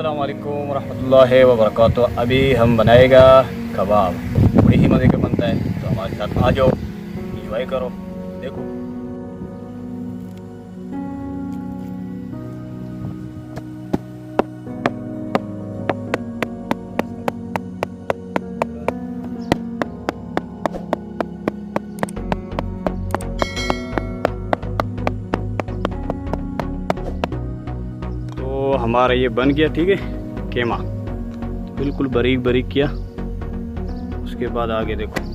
अस्सलाम वालेकुम रहमतुल्लाहि व बरकातुहू। अभी हम बनाएगा कबाब, बड़ी ही मज़े का बनता है। तो हमारे साथ आ जाओ, इंजॉय करो। देखो तो हमारा ये बन गया, ठीक है। कीमा बिल्कुल बारीक बारीक किया। उसके बाद आगे देखो,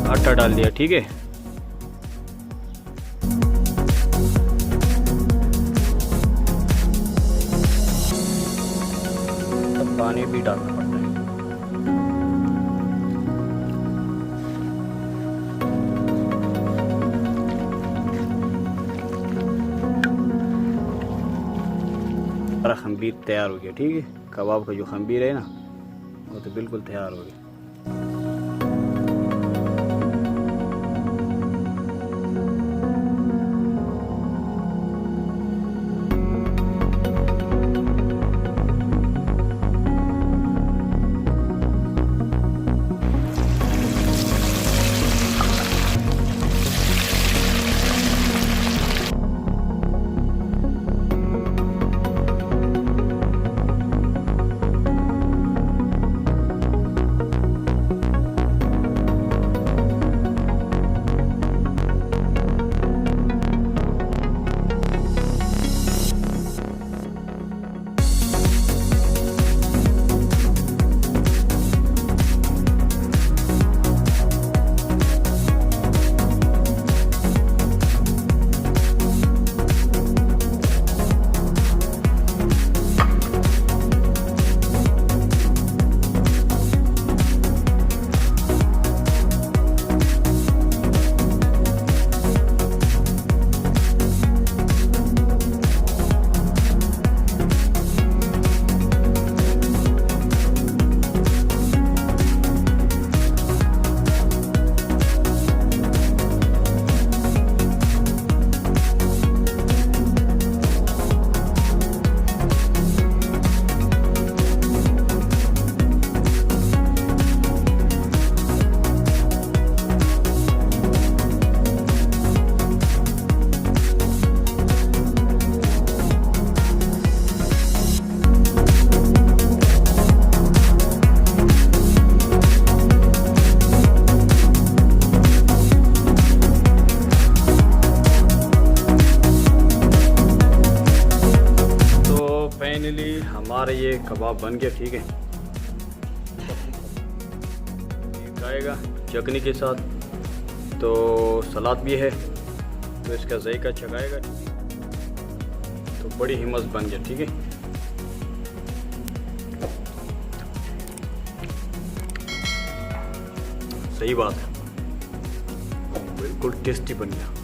आटा डाल दिया, ठीक है। तब पानी भी डालना पड़ता है। हमारा खमीर तैयार हो गया, ठीक है। कबाब का जो खमीर है ना, वो तो बिल्कुल तैयार हो गया। फाइनली हमारा ये कबाब बन गया, ठीक है। खाएगा चटनी के साथ, तो सलाद भी है, तो इसका जायका चखाएगा, तो बड़ी ही मस्त बन गया, ठीक है। सही बात है, बिल्कुल टेस्टी बन गया।